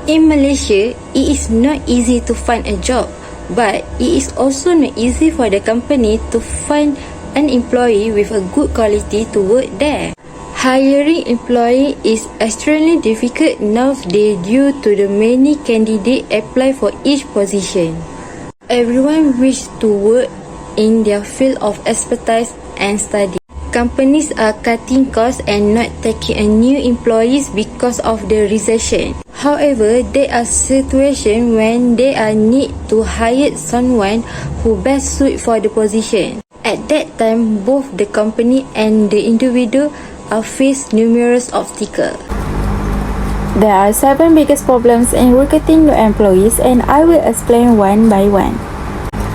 In Malaysia, it is not easy to find a job, but it is also not easy for the company to find an employee with a good quality to work there. Hiring employee is extremely difficult nowadays due to the many candidates apply for each position. Everyone wishes to work in their field of expertise and study. Companies are cutting costs and not taking in new employees because of the recession. However, there are situations when they are need to hire someone who best suit for the position. At that time, both the company and the individual are faced numerous obstacles. There are 7 biggest problems in recruiting new employees, and I will explain one by one.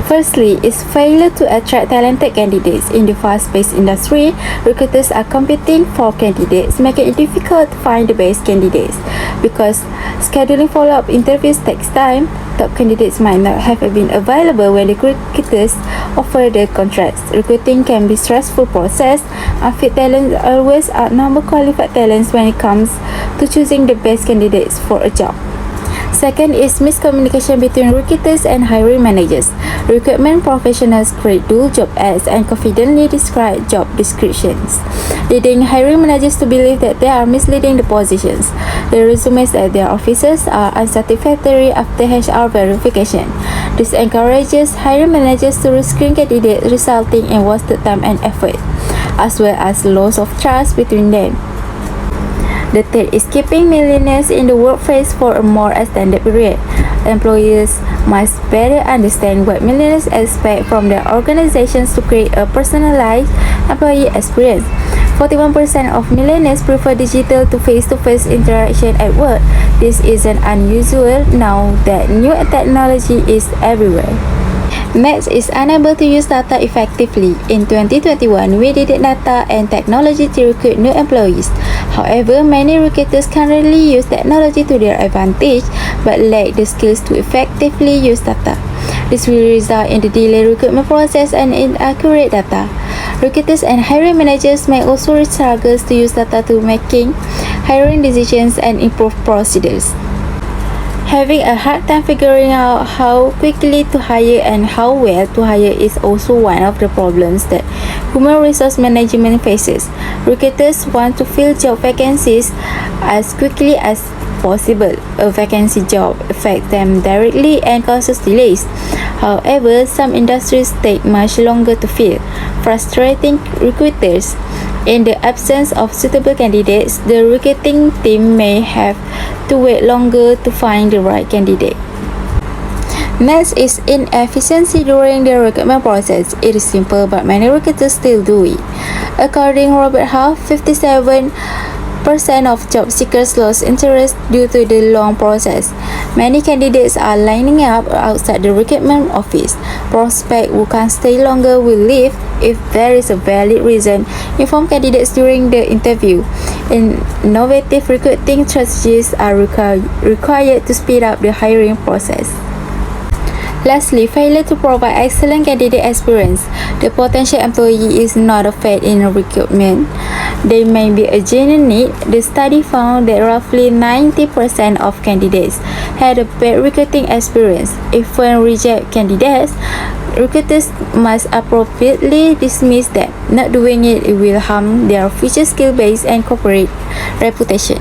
Firstly, is failure to attract talented candidates. In the fast-paced industry, recruiters are competing for candidates, making it difficult to find the best candidates. Because scheduling follow-up interviews takes time, top candidates might not have been available when the recruiters offer the contracts. Recruiting can be a stressful process. Unfit talents always outnumber qualified talents when it comes to choosing the best candidates for a job. Second is miscommunication between recruiters and hiring managers. Recruitment professionals create dual job ads and confidently describe job descriptions, leading hiring managers to believe that they are misleading the positions. The resumes at their offices are unsatisfactory after HR verification. This encourages hiring managers to rescreen candidates, resulting in wasted time and effort, as well as loss of trust between them. The third is keeping millennials in the workplace for a more extended period. Employers must better understand what millennials expect from their organizations to create a personalized employee experience. 41% of millennials prefer digital to face-to-face interaction at work. This isn't unusual now that new technology is everywhere. Next is unable to use data effectively. In 2021, we needed data and technology to recruit new employees. However, many recruiters currently use technology to their advantage but lack the skills to effectively use data. This will result in the delayed recruitment process and inaccurate data. Recruiters and hiring managers may also struggle to use data to making hiring decisions and improve procedures. Having a hard time figuring out how quickly to hire and how well to hire is also one of the problems that human resource management faces. Recruiters want to fill job vacancies as quickly as possible. A vacancy job affects them directly and causes delays. However, some industries take much longer to fill, frustrating recruiters. In the absence of suitable candidates, the recruiting team may have to wait longer to find the right candidate. Next is inefficiency during the recruitment process. It is simple, but many recruiters still do it. According to Robert Half, 57% of job seekers lost interest due to the long process. Many candidates are lining up outside the recruitment office. Prospects who can't stay longer will leave if there is a valid reason. Inform candidates during the interview. Innovative recruiting strategies are required to speed up the hiring process. Lastly, failure to provide excellent candidate experience. The potential employee is not a fate in recruitment. There may be a genuine need. The study found that roughly 90% of candidates had a bad recruiting experience. If one rejects candidates, recruiters must appropriately dismiss that. Not doing it will harm their future skill base and corporate reputation.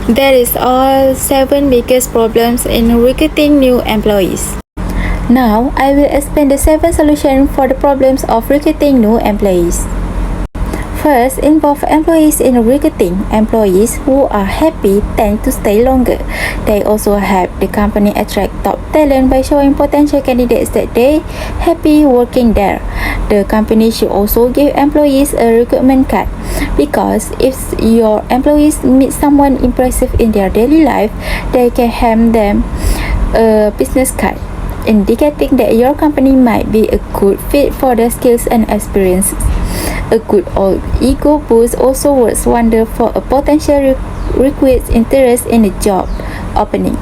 That is all 7 biggest problems in recruiting new employees. Now, I will explain the 7 solutions for the problems of recruiting new employees. First, involve employees in recruiting. Employees who are happy tend to stay longer. They also help the company attract top talent by showing potential candidates that they happy working there. The company should also give employees a recruitment card, because if your employees meet someone impressive in their daily life, they can hand them a business card, indicating that your company might be a good fit for their skills and experiences. A good old ego boost also works wonder for a potential recruit's interest in a job opening.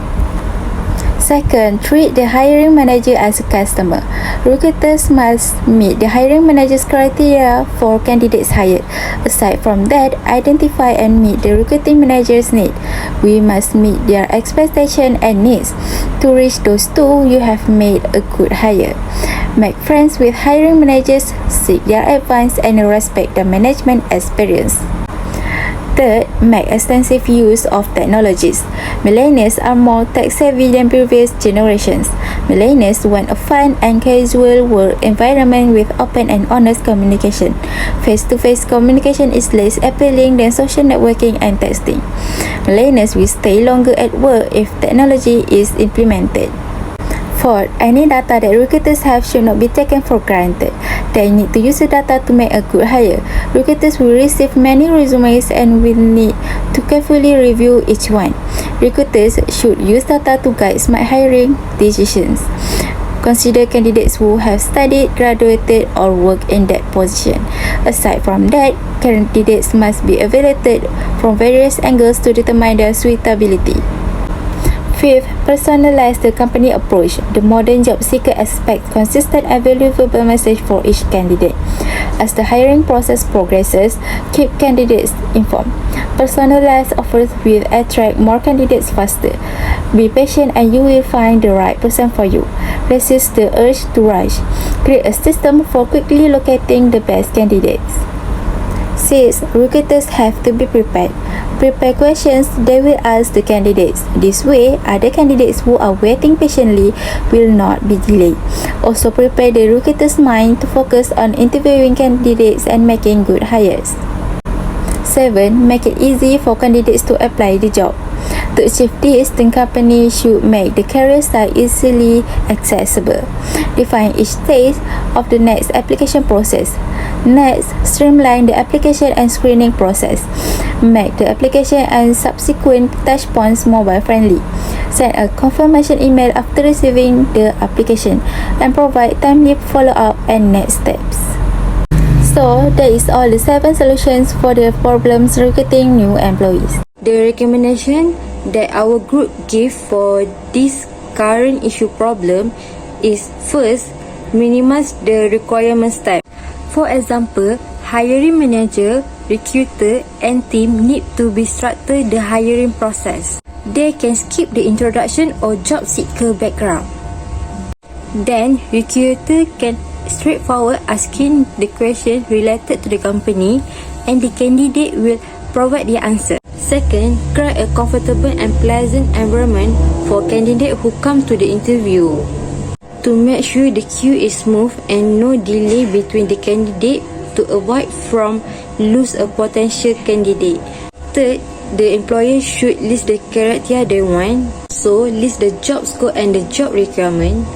Second, treat the hiring manager as a customer. Recruiters must meet the hiring manager's criteria for candidates hired. Aside from that, identify and meet the recruiting manager's need. We must meet their expectation and needs. To reach those two, you have made a good hire. Make friends with hiring managers, seek their advice, and respect their management experience. Third, make extensive use of technologies. Millennials are more tech-savvy than previous generations. Millennials want a fun and casual work environment with open and honest communication. Face-to-face communication is less appealing than social networking and texting. Millennials will stay longer at work if technology is implemented. Fourth, any data that recruiters have should not be taken for granted. They need to use the data to make a good hire. Recruiters will receive many resumes and will need to carefully review each one. Recruiters should use data to guide smart hiring decisions. Consider candidates who have studied, graduated, or worked in that position. Aside from that, candidates must be evaluated from various angles to determine their suitability. Fifth, personalize the company approach. The modern job seeker expects consistent and valuable message for each candidate. As the hiring process progresses, keep candidates informed. Personalized offers will attract more candidates faster. Be patient and you will find the right person for you. Resist the urge to rush. Create a system for quickly locating the best candidates. 6. Recruiters have to be prepared. Prepare questions they will ask the candidates. This way, other candidates who are waiting patiently will not be delayed. Also, prepare the recruiter's mind to focus on interviewing candidates and making good hires. 7. Make it easy for candidates to apply the job. To achieve this, the company should make the career site easily accessible. Define each stage of the next application process. Next, streamline the application and screening process. Make the application and subsequent touchpoints mobile-friendly. Send a confirmation email after receiving the application and provide timely follow-up and next steps. So, that is all the 7 solutions for the problems recruiting new employees. The recommendation that our group give for this current issue problem is first, minimize the requirements type. For example, hiring manager, recruiter and team need to be structured the hiring process. They can skip the introduction or job seeker background. Then, recruiter can straightforward asking the question related to the company and the candidate will provide the answer. Second, create a comfortable and pleasant environment for candidates who come to the interview. To make sure the queue is smooth and no delay between the candidate to avoid from lose a potential candidate. Third, the employer should list the criteria they want, so list the job scope and the job requirement.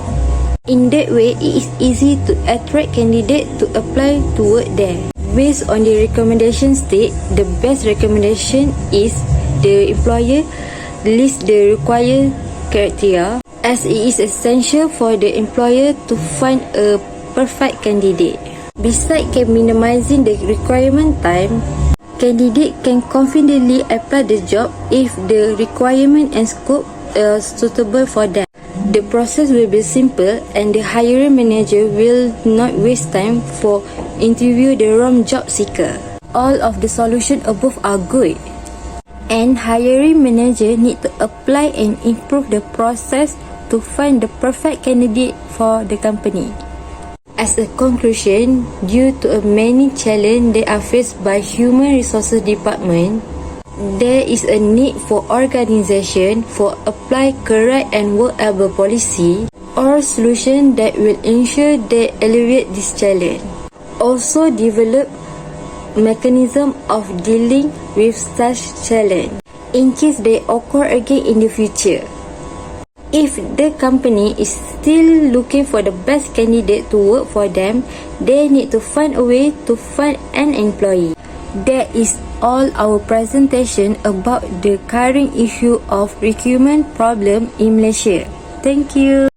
In that way, it is easy to attract candidates to apply to work there. Based on the recommendation state, the best recommendation is the employer list the required criteria, as it is essential for the employer to find a perfect candidate. Besides minimizing the requirement time, candidate can confidently apply the job if the requirement and scope are suitable for them. The process will be simple and the hiring manager will not waste time for interview the wrong job seeker. All of the solutions above are good, and hiring manager need to apply and improve the process to find the perfect candidate for the company. As a conclusion, due to many challenges that are faced by human resources department, there is a need for organization for apply correct and workable policy or solution that will ensure they alleviate this challenge. Also develop mechanism of dealing with such challenge in case they occur again in the future. If the company is still looking for the best candidate to work for them, they need to find a way to find an employee. That is all our presentation about the current issue of recruitment problem in Malaysia. Thank you.